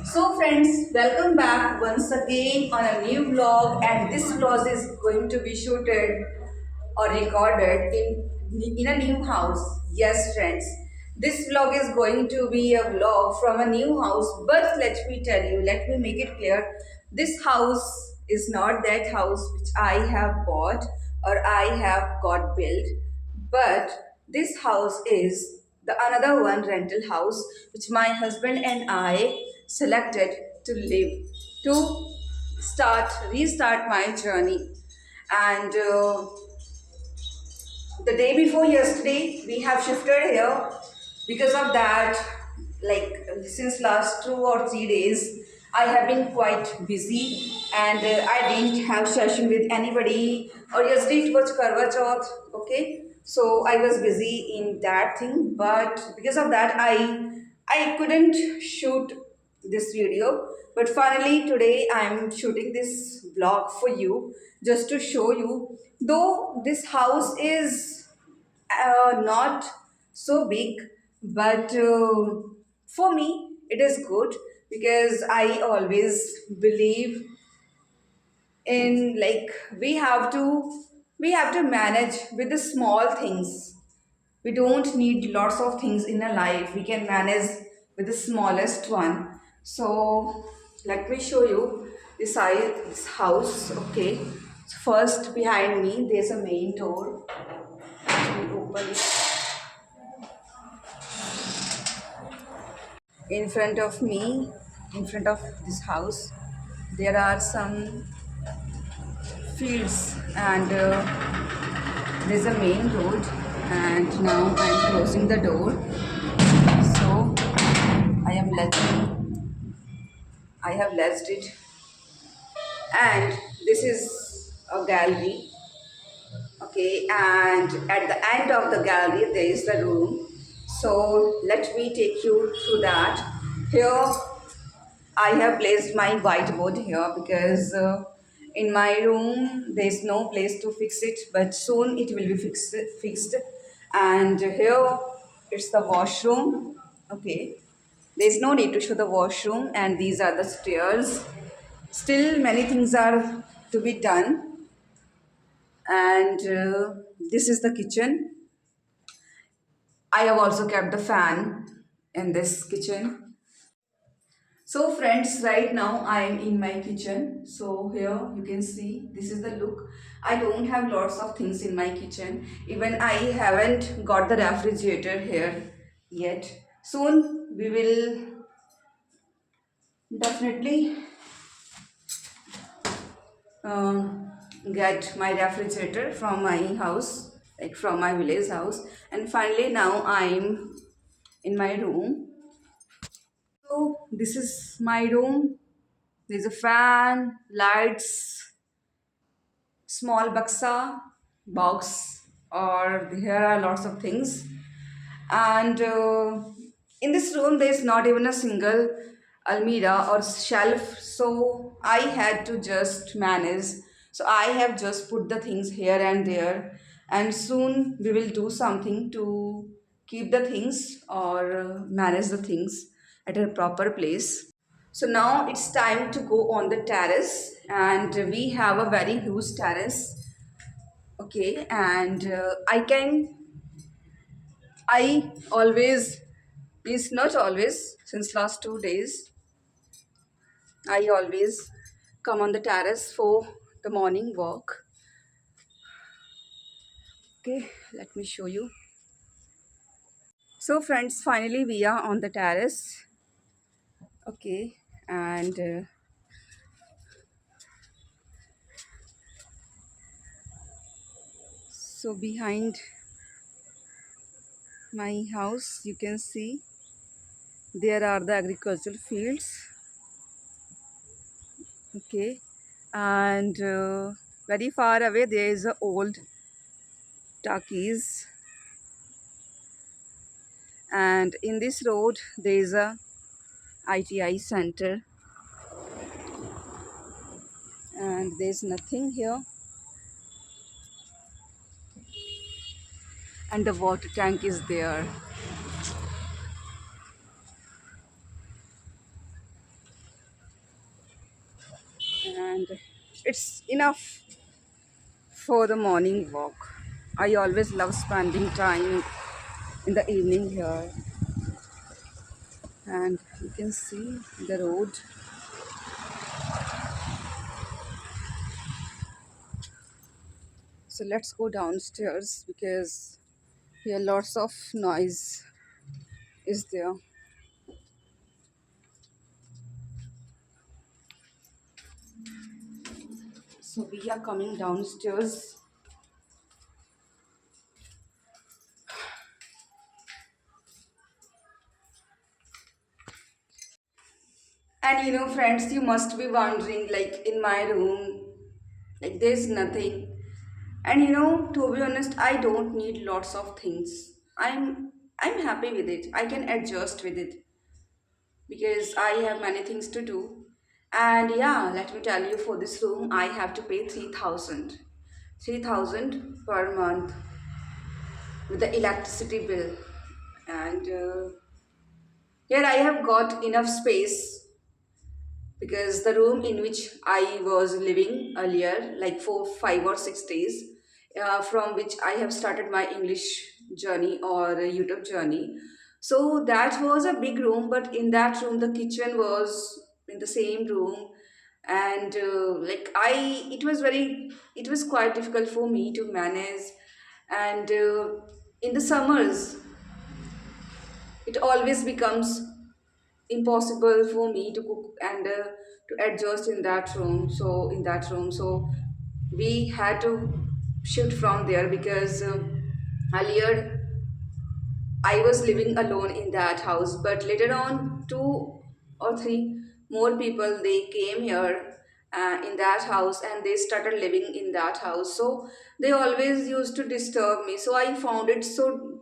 So friends, welcome back once again on a new vlog, and this vlog is going to be shooted or recorded in a new house. Yes friends, this vlog is going to be a vlog from a new house, but let me tell you, let me make it clear, this house is not that house which I have bought or I have got built, but this house is the another one rental house which my husband and I selected to live, to restart my journey. And the day before yesterday we have shifted here. Because of that, like since last 2 or 3 days I have been quite busy, and I didn't have session with anybody. Or yesterday it was Karwa Chauth, okay, so I was busy in that thing, but because of that I couldn't shoot this video. But finally today I'm shooting this vlog for you, just to show you, though this house is not so big, but for me it is good, because I always believe in, like, we have to manage with the small things. We don't need lots of things in a life. We can manage with the smallest one. So let me show you this house. Okay, so first behind me there's a main door. Let me open it. In front of me, in front of this house, there are some fields, and there's a main road. And now I'm closing the door, so I am letting I have latched it. And this is a gallery. Okay, and at the end of the gallery there is the room, so let me take you through that. Here I have placed my whiteboard here, because in my room there is no place to fix it, but soon it will be fixed. And here it's the washroom. Okay, there is no need to show the washroom, and these are the stairs. Still, many things are to be done, and this is the kitchen. I have also kept the fan in this kitchen. So friends, right now I am in my kitchen. So here you can see this is the look. I don't have lots of things in my kitchen. Even I haven't got the refrigerator here yet. Soon we will definitely get my refrigerator from my house, like from my village house. And finally now I'm in my room. So this is my room. There's a fan, lights, small baksa box, or here are lots of things. And in this room there is not even a single almirah or shelf, so I had to just manage. So I have just put the things here and there, and soon we will do something to keep the things, or manage the things at a proper place. So now it's time to go on the terrace, and we have a very huge terrace. Okay, and I always, means not always, since last 2 days, I always come on the terrace for the morning walk. Okay, let me show you. So friends, finally we are on the terrace. Okay, and so behind my house you can see there are the agricultural fields. Okay, and very far away there is a old talkies, and in this road there is a ITI center, and there's nothing here, and the water tank is there. and it's enough for the morning walk. I always love spending time in the evening here, and you can see the road. So let's go downstairs because here lots of noise is there. So we are coming downstairs. And friends, you must be wondering, like in my room, like there's nothing. And to be honest, I don't need lots of things. I'm happy with it. I can adjust with it because I have many things to do. And yeah, let me tell you, for this room, I have to pay 3,000. 3,000 per month with the electricity bill. And here I have got enough space because the room in which I was living earlier, like for 5 or 6 days, from which I have started my English journey or YouTube journey. So that was a big room, but in that room, the kitchen was in the same room, and it was quite difficult for me to manage. And in the summers, it always becomes impossible for me to cook and to adjust in that room. So we had to shift from there because earlier I was living alone in that house, but later on 2 or 3 more people, they came here in that house, and they started living in that house. So they always used to disturb me, so I found it so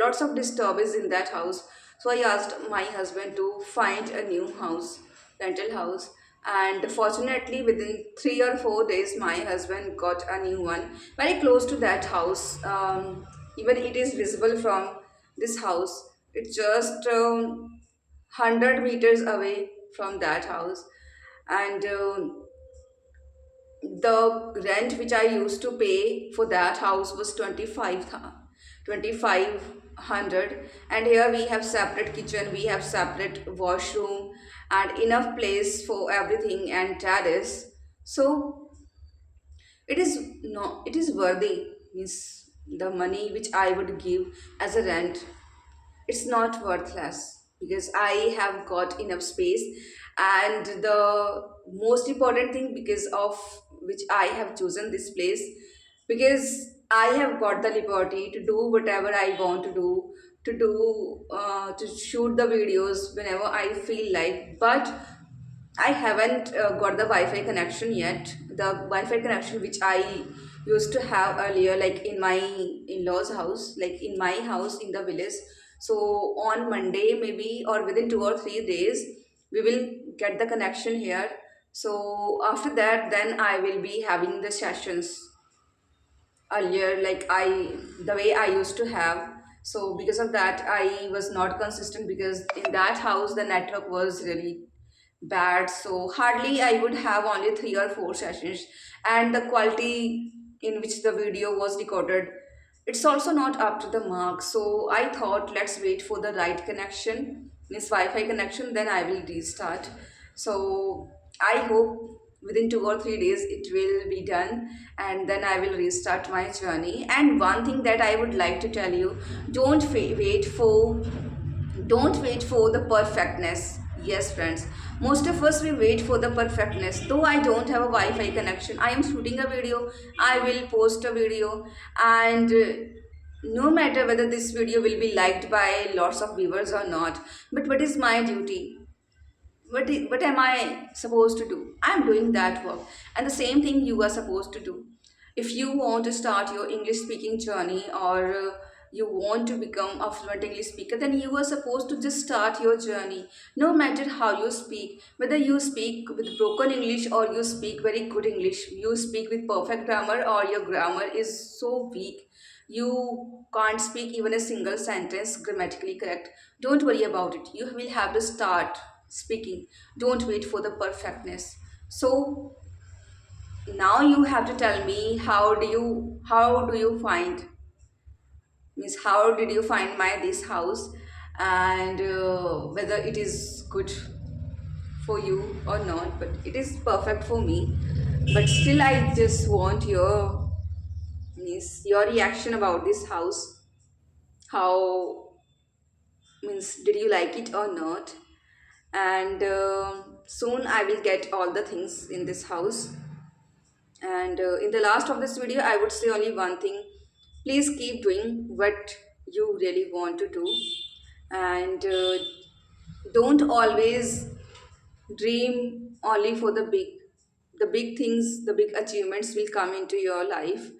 lots of disturbance in that house. So I asked my husband to find a new house, rental house, and fortunately within 3 or 4 days my husband got a new one very close to that house. Even it is visible from this house. It's just 100 meters away from that house. And the rent which I used to pay for that house was 2500, and here we have separate kitchen, we have separate washroom, and enough place for everything and terrace. So it is worthy, means the money which I would give as a rent, it's not worthless because I have got enough space. And the most important thing, because of which I have chosen this place, because I have got the liberty to do whatever I want to do, to shoot the videos whenever I feel like. But I haven't got the Wi-Fi connection yet. The Wi-Fi connection which I used to have earlier, like in my in-laws' house, like in my house in the village. So on Monday, maybe, or within 2 or 3 days, we will get the connection here. So after that, then I will be having the sessions earlier, like the way I used to have. So because of that, I was not consistent because in that house the network was really bad. So hardly I would have only 3 or 4 sessions, and the quality in which the video was recorded, it's also not up to the mark. So I thought, let's wait for the right connection, means Wi-Fi connection, then I will restart. So I hope within 2 or 3 days it will be done, and then I will restart my journey. And one thing that I would like to tell you, don't wait for don't wait for the perfectness. Yes, friends. Most of us, we wait for the perfectness. Though I don't have a Wi-Fi connection, I am shooting a video, I will post a video, and no matter whether this video will be liked by lots of viewers or not, but what is my duty? What am I supposed to do? I'm doing that work. And the same thing you are supposed to do. If you want to start your English speaking journey, or you want to become a fluent English speaker, then you are supposed to just start your journey. No matter how you speak, whether you speak with broken English or you speak very good English, you speak with perfect grammar or your grammar is so weak, you can't speak even a single sentence grammatically correct. Don't worry about it. You will have to start speaking. Don't wait for the perfectness. So now you have to tell me, how do you find, means how did you find my this house, and whether it is good for you or not. But it is perfect for me, but still I just want your, means your reaction about this house. How, means did you like it or not? And soon I will get all the things in this house. And in the last of this video, I would say only one thing: please keep doing what you really want to do, and don't always dream only for the big things. The big achievements will come into your life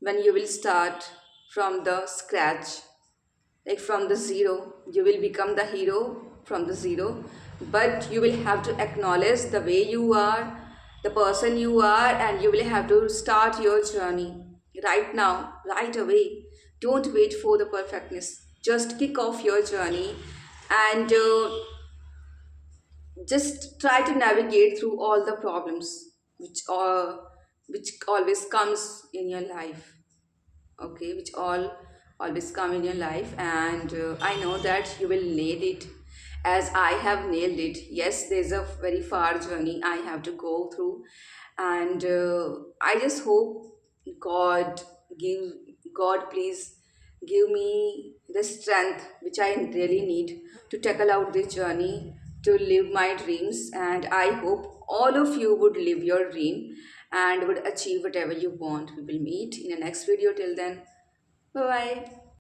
when you will start from the scratch, like from the zero. You will become the hero from the zero, but you will have to acknowledge the way you are, the person you are, and you will have to start your journey right now, right away. Don't wait for the perfectness, just kick off your journey, and just try to navigate through all the problems which always comes in your life. Okay, which all always come in your life, and I know that you will nail it as I have nailed it. Yes, there's a very far journey I have to go through, and I just hope god give God, please give me the strength which I really need to tackle out this journey, to live my dreams. And I hope all of you would live your dream and would achieve whatever you want. We will meet in the next video. Till then, bye bye.